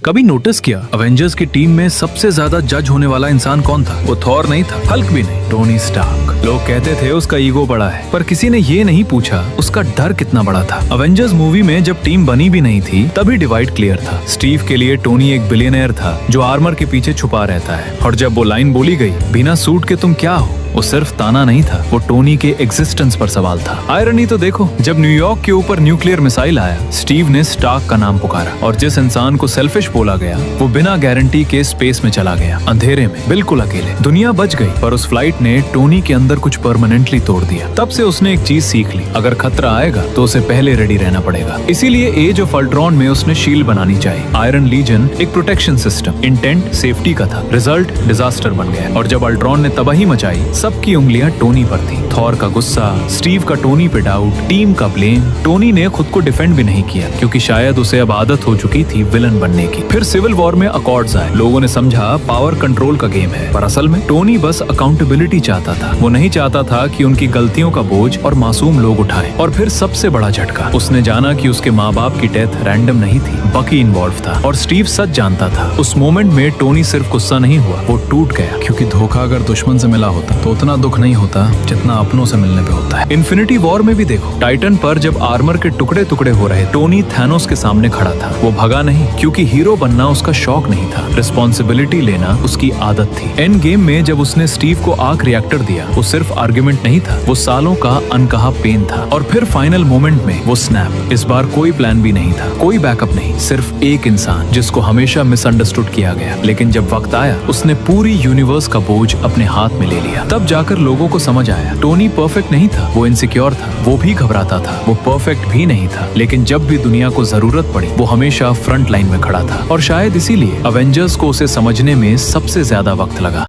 कभी नोटिस किया अवेंजर्स की टीम में सबसे ज्यादा जज होने वाला इंसान कौन था? वो थॉर नहीं था, हल्क भी नहीं, टोनी स्टार्क। लोग कहते थे उसका ईगो बड़ा है, पर किसी ने ये नहीं पूछा उसका डर कितना बड़ा था। अवेंजर्स मूवी में जब टीम बनी भी नहीं थी तभी डिवाइड क्लियर था। स्टीव के लिए टोनी एक बिलियनर था जो आर्मर के पीछे छुपा रहता है, और जब वो लाइन बोली गई, बिना सूट के तुम क्या हो, वो सिर्फ ताना नहीं था, वो टोनी के एग्जिस्टेंस पर सवाल था। आयरनी तो देखो, जब न्यूयॉर्क के ऊपर न्यूक्लियर मिसाइल आया, स्टीव ने स्टार्क का नाम पुकारा, और जिस इंसान को सेल्फिश बोला गया वो बिना गारंटी के स्पेस में चला गया, अंधेरे में, बिल्कुल अकेले। दुनिया बच गई, पर उस फ्लाइट ने टोनी के अंदर कुछ परमानेंटली तोड़ दिया। तब से उसने एक चीज सीख ली, अगर खतरा आएगा तो उसे पहले रेडी रहना पड़ेगा। इसीलिए एज ऑफ अल्ट्रॉन में उसने शील्ड बनानी चाहिए। आयरन लीजन एक प्रोटेक्शन सिस्टम, इंटेंट सेफ्टी का था, रिजल्ट डिजास्टर बन गया। और जब अल्ट्रॉन ने तबाही मचाई, सबकी उंगलियां टोनी पर थी। थॉर का गुस्सा, स्टीव का टोनी पे डाउट, टीम का ब्लेम। टोनी ने खुद को डिफेंड भी नहीं किया, क्योंकि शायद उसे अब आदत हो चुकी थी विलन बनने की। फिर सिविल वॉर में अकॉर्ड्स आए, लोगों ने समझा पावर कंट्रोल का गेम है, पर असल में टोनी बस अकाउंटेबिलिटी चाहता था। वो नहीं चाहता था कि उनकी गलतियों का बोझ और मासूम लोग उठाएं। और फिर सबसे बड़ा झटका, उसने जाना कि उसके माँ बाप की डेथ रैंडम नहीं थी, बकी इन्वॉल्व था, और स्टीव सच जानता था। उस मोमेंट में टोनी सिर्फ गुस्सा नहीं हुआ, वो टूट गया, क्योंकि धोखा अगर दुश्मन से मिला होता तो उतना दुख नहीं होता जितना अपनों से मिलने पे होता है। इन्फिनिटी वॉर में भी देखो, टाइटन पर जब आर्मर के टुकड़े टुकड़े हो रहे, टोनी थैनोस के सामने खड़ा था। वो भगा नहीं, क्योंकि हीरो बनना उसका शौक नहीं था, रिस्पॉन्सिबिलिटी लेना उसकी आदत थी। एंड गेम में जब उसने स्टीव को आर्क रिएक्टर दिया, वो सिर्फ आर्ग्यूमेंट नहीं था, वो सालों का अनकहा पेन था। और फिर फाइनल मोमेंट में वो स्नैप। इस बार कोई प्लान भी नहीं था, कोई बैकअप नहीं, सिर्फ एक इंसान जिसको हमेशा मिसअंडरस्टूड किया गया। लेकिन जब वक्त आया, उसने पूरी यूनिवर्स का बोझ अपने हाथ में ले लिया। तब जाकर लोगों को समझ आया, टोनी परफेक्ट नहीं था, वो इनसिक्योर था, वो भी घबराता था, वो परफेक्ट भी नहीं था, लेकिन जब भी दुनिया को जरूरत पड़ी, वो हमेशा फ्रंट लाइन में खड़ा था। और शायद इसीलिए अवेंजर्स को उसे समझने में सबसे ज्यादा वक्त लगा।